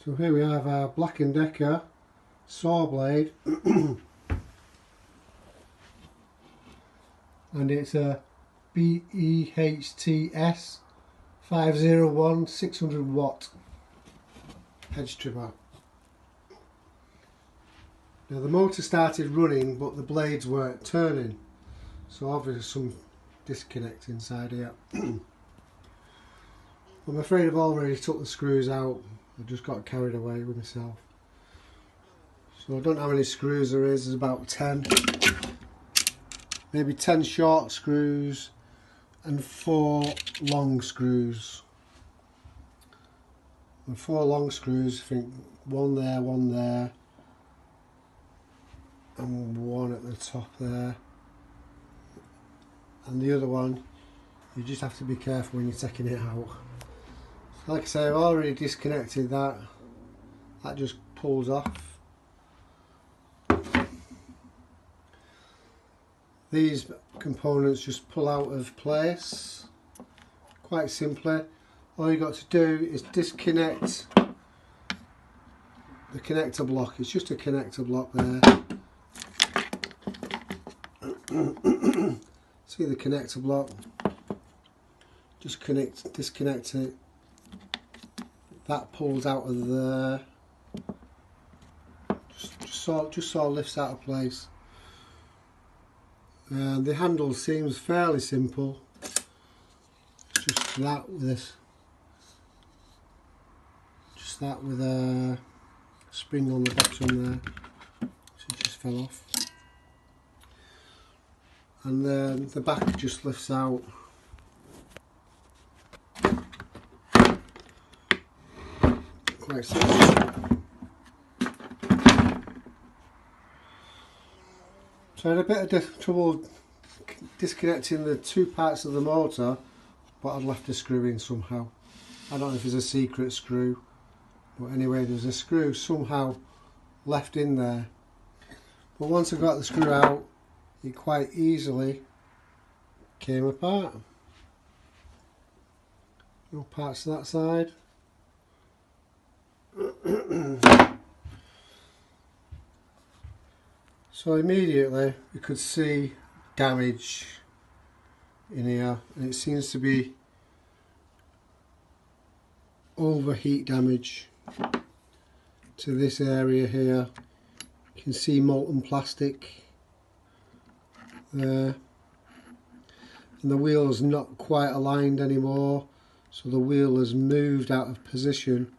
So here we have our Black & Decker saw blade and it's a BEHTS501 600 watt hedge trimmer. Now the motor started running but the blades weren't turning, so obviously some disconnect inside here. I'm afraid I've already took the screws out. I just got carried away with myself. So I don't know how many screws there is. There's about 10. Maybe 10 short screws and 4 long screws. And 4 long screws, I think one there, and one at the top there. And the other one, you just have to be careful when you're taking it out. Like I say, I've already disconnected that. That just pulls off. These components just pull out of place. Quite simply. All you've got to do is disconnect the connector block. It's just a connector block there. See the connector block? Just disconnect it. That pulls out of there. Just sort of lifts out of place. The handle seems fairly simple. It's just that with this. Just that with a spring on the bottom there. So it just fell off. And then the back just lifts out. Quite simple. So I had a bit of trouble disconnecting the 2 parts of the motor, but I'd left a screw in somehow. I don't know if there's a secret screw, but anyway, there's a screw somehow left in there. But once I got the screw out, it quite easily came apart. No parts to that side. So immediately we could see damage in here, and it seems to be overheat damage to this area here. You can see molten plastic there, and the wheel is not quite aligned anymore, so the wheel has moved out of position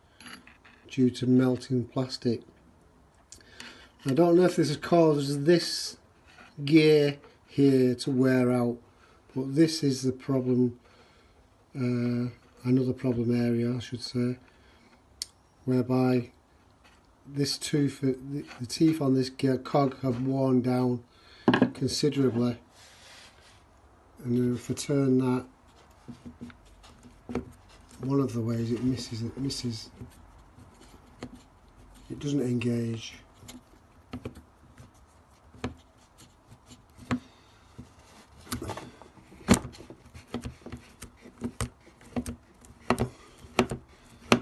due to melting plastic. I don't know if this has caused this gear here to wear out, but this is the problem, another problem area I should say, whereby this tooth, the teeth on this gear cog have worn down considerably, and if I turn that one of the ways, it misses, it doesn't engage.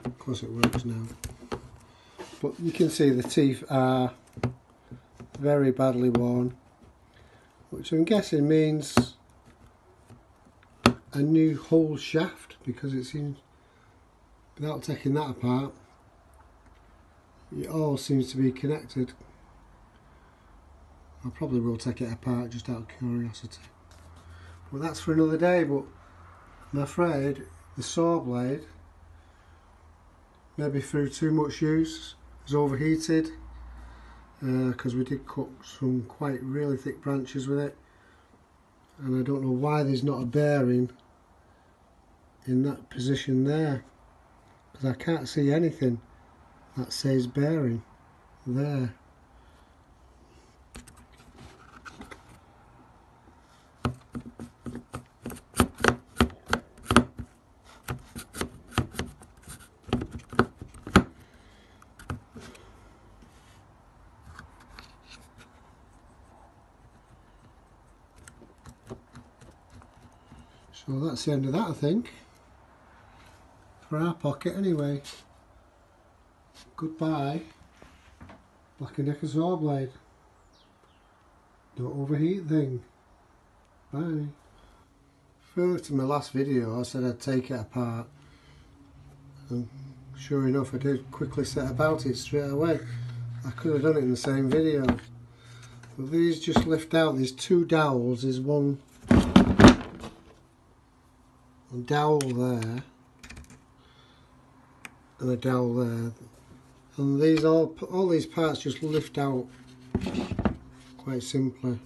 Of course it works now, but you can see the teeth are very badly worn, which I'm guessing means a new whole shaft, because it seems, without taking that apart, it all seems to be connected. I probably will take it apart just out of curiosity, but that's for another day. But I'm afraid the saw blade, maybe through too much use, is overheated, because we did cut some quite really thick branches with it, and I don't know why there's not a bearing in that position there, because I can't see anything that says bearing there. So that's the end of that, I think, for our pocket anyway. Goodbye, Black & Decker Sawblade. Don't overheat thing. Bye. Further to my last video, I said I'd take it apart, and sure enough I did quickly set about it straight away. I could have done it in the same video, but these just lift out. There's two dowels. There's one dowel there and a dowel there, and these all these parts just lift out quite simply.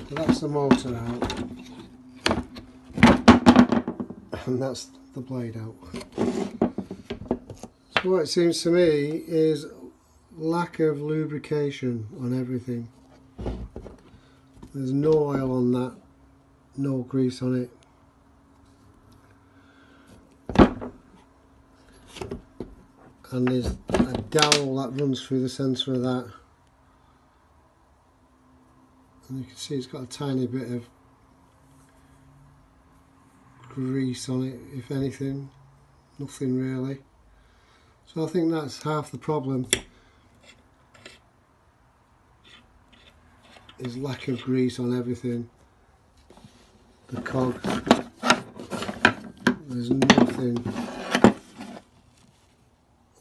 So that's the motor out, and that's the blade out. So what it seems to me is lack of lubrication on everything. There's no oil on that, no grease on it. And there's a dowel that runs through the centre of that. And you can see it's got a tiny bit of grease on it, if anything. Nothing really. So I think that's half the problem, is lack of grease on everything. The cog, there's nothing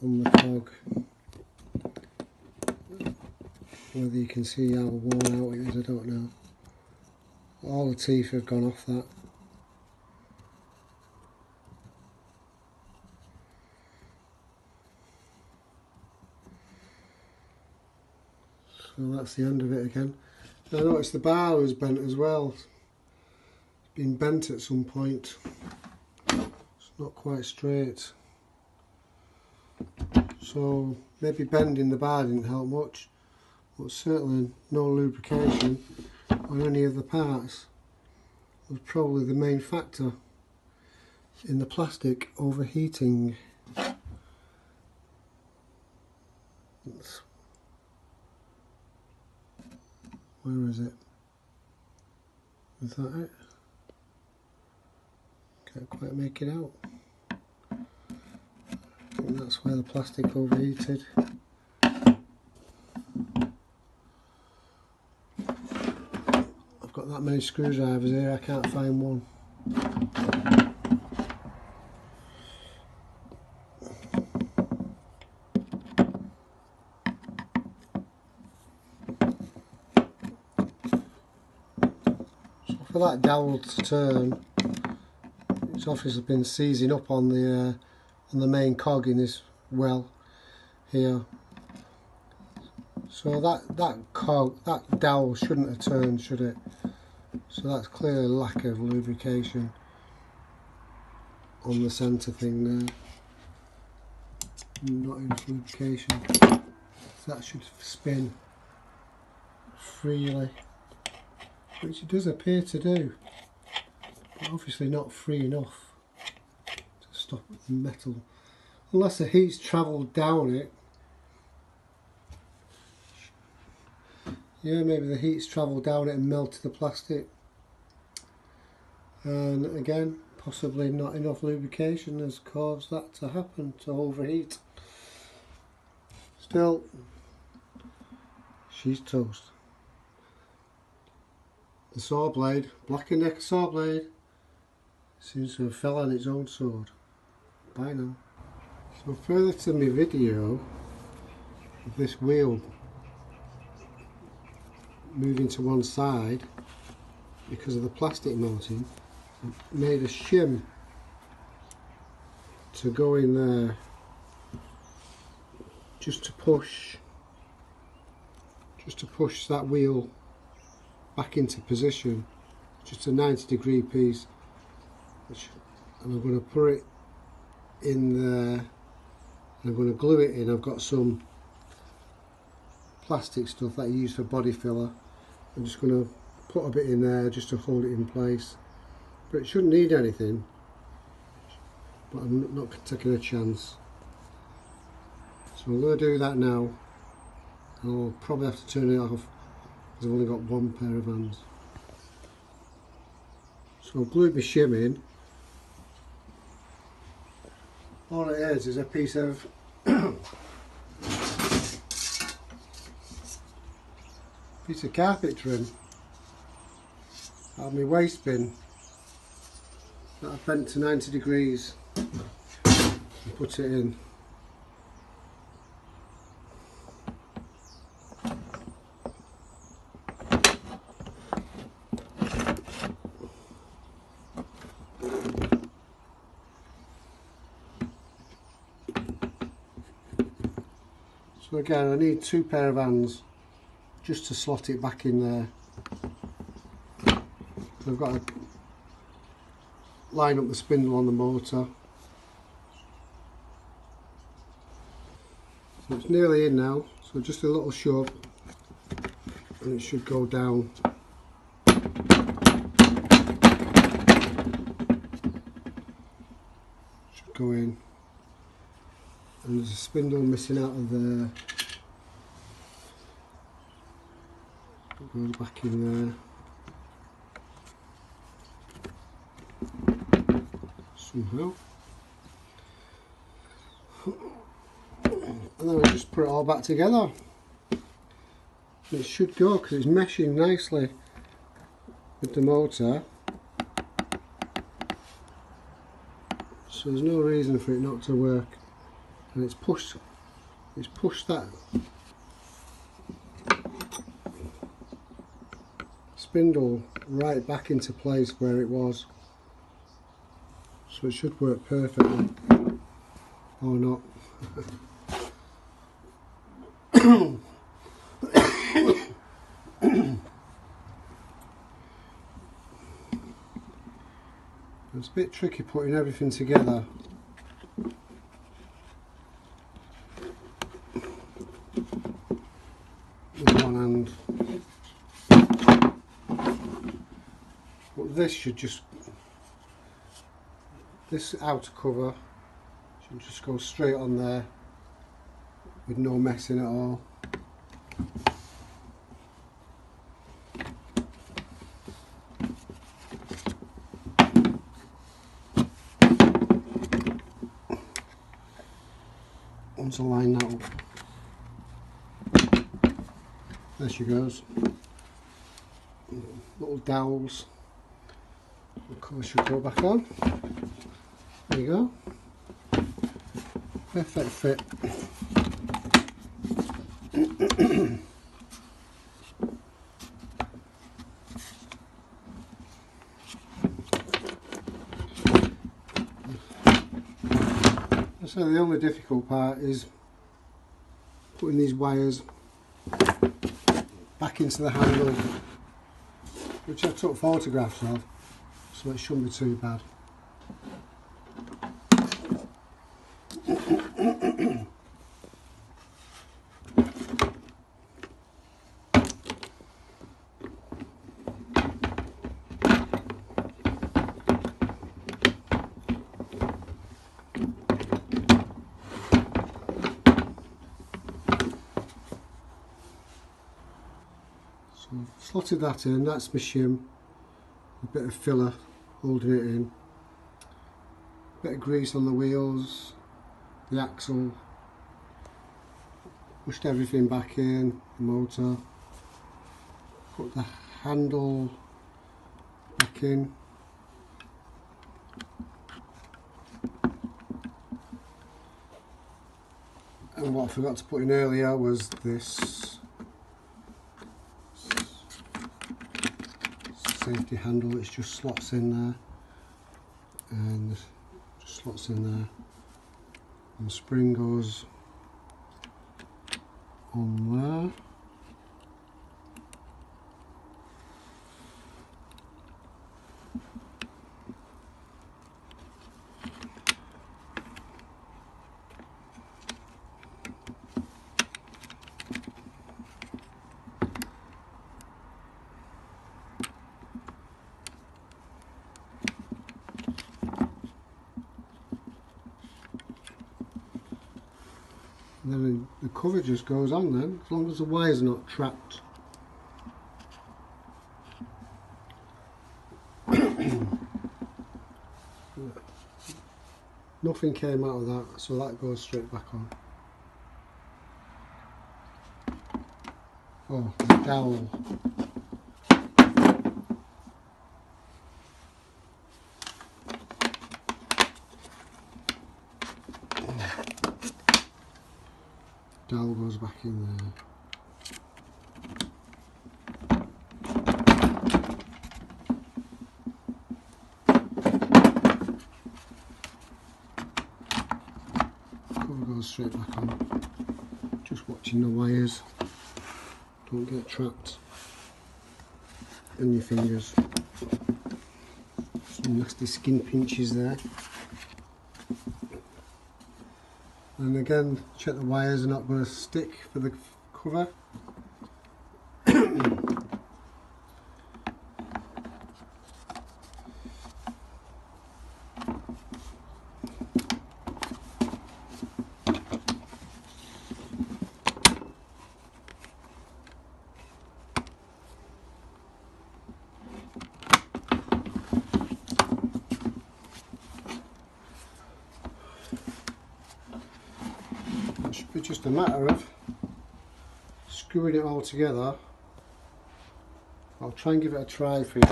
on the cog. Whether you can see how worn out it is, I don't know. All the teeth have gone off that. So that's the end of it again. I noticed the bar was bent as well. It's been bent at some point. It's not quite straight. So maybe bending the bar didn't help much, but certainly no lubrication on any of the parts was probably the main factor in the plastic overheating. Where is it? Is that it? Can't quite make it out. I think that's where the plastic overheated. I've got that many screwdrivers here, I can't find one. For that dowel to turn, it's obviously been seizing up on the main cog in this well here. So that dowel shouldn't have turned, should it? So that's clearly lack of lubrication on the centre thing there. Not enough lubrication. So that should spin freely, which it does appear to do, but obviously not free enough to stop the metal, unless the heat's travelled down it. Yeah, maybe the heat's travelled down it and melted the plastic, and again possibly not enough lubrication has caused that to happen, to overheat. Still, she's toast. The saw blade, Black & Decker saw blade, seems to have fell on its own sword. Bye now. So further to my video of this wheel moving to one side because of the plastic mounting, I made a shim to go in there just to push that wheel back into position. Just a 90-degree piece, and I'm going to put it in there, and I'm going to glue it in. I've got some plastic stuff that I use for body filler. I'm just going to put a bit in there just to hold it in place, but it shouldn't need anything, but I'm not taking a chance. So I'm going to do that now, and I'll probably have to turn it off because I've only got one pair of hands. So I've glued my shim in. All it is a piece of carpet trim out of my waste bin that I've bent to 90 degrees and put it in. So again, I need 2 pair of hands just to slot it back in there. So I've got to line up the spindle on the motor. So it's nearly in now, so just a little shove and it should go down. Should go in. And there's a spindle missing out of there. It goes back in there. Somehow. And then I just put it all back together. And it should go because it's meshing nicely with the motor. So there's no reason for it not to work. And it's pushed that spindle right back into place where it was, so it should work perfectly, or not. It's a bit tricky putting everything together. One hand, but this should just, this outer cover should just go straight on there with no messing at all. Once I line that up, there she goes. Little dowels. The cover should go back on. There you go. Perfect fit. So the only difficult part is putting these wires back into the handle, which I took photographs of, so it shouldn't be too bad. So I've slotted that in, that's my shim, a bit of filler holding it in, a bit of grease on the wheels, the axle, pushed everything back in, the motor, put the handle back in, and what I forgot to put in earlier was this safety handle, which just slots in there, and just slots in there, and the spring goes on there. And then the cover just goes on then, as long as the wire's not trapped. Nothing came out of that, so that goes straight back on. Oh, the dowel. Dowel goes back in there. Cover goes straight back on. Just watching the wires. Don't get trapped in your fingers. Some nasty skin pinches there. And again, check the wires are not going to stick for the cover. It should be just a matter of screwing it all together. I'll try and give it a try for you.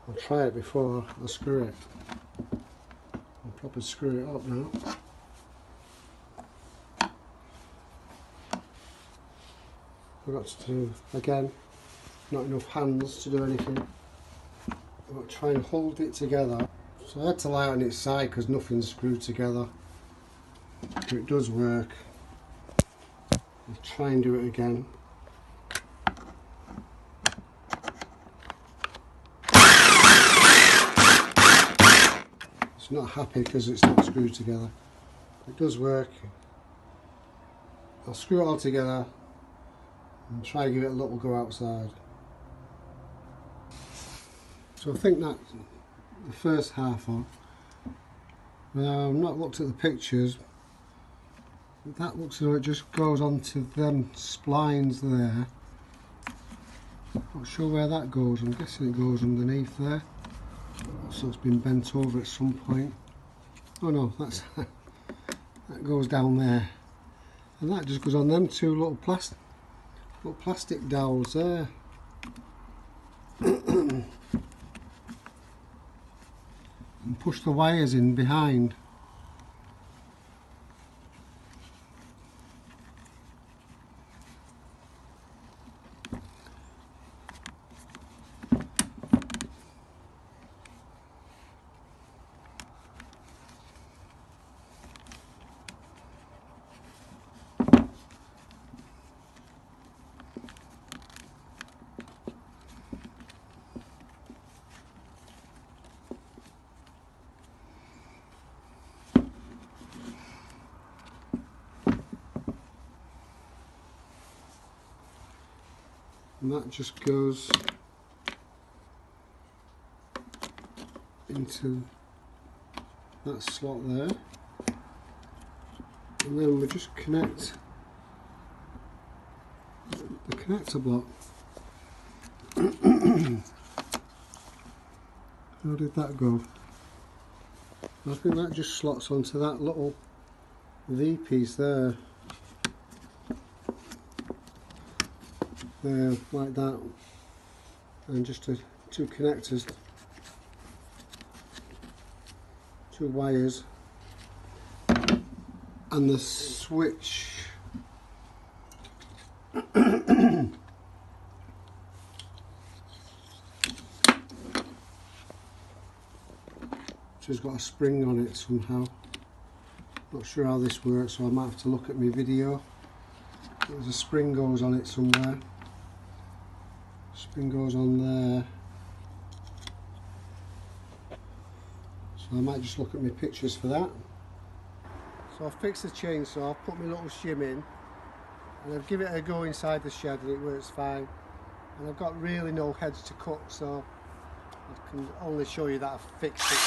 I'll try it before I screw it. I'll probably screw it up now. Forgot to do, again, not enough hands to do anything. I've got to try and hold it together. So I had to lie on its side because nothing's screwed together. But it does work. I'll try and do it again. It's not happy because it's not screwed together. It does work. I'll screw it all together and try and give it a little go outside. So I think that's the first half on. Now I've not looked at the pictures. That looks as though it just goes onto them splines there. Not sure where that goes. I'm guessing it goes underneath there. So it's been bent over at some point. Oh no, that's that goes down there, and that just goes on them two little plastic dowels there. And push the wires in behind. And that just goes into that slot there, and then we just connect the connector block. How did that go? I think that just slots onto that little V piece there. There, like that, and just two connectors, two wires, and the switch. Which has got a spring on it somehow. Not sure how this works, so I might have to look at my video. There's a spring goes on it somewhere. Spring goes on there, so I might just look at my pictures for that. So I've fixed the chainsaw, I've put my little shim in, and I've given it a go inside the shed and it works fine. And I've got really no heads to cut, so I can only show you that I've fixed it.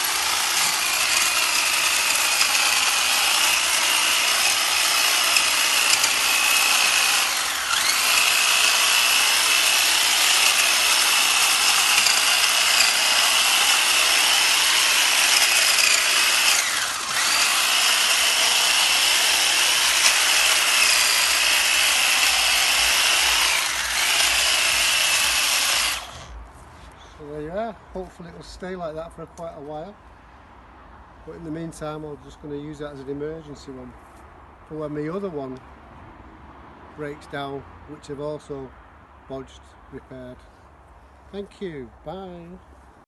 So there you are. Hopefully it will stay like that for quite a while. But in the meantime, I'm just going to use that as an emergency one for when my other one breaks down, which I've also bodged repaired. Thank you. Bye.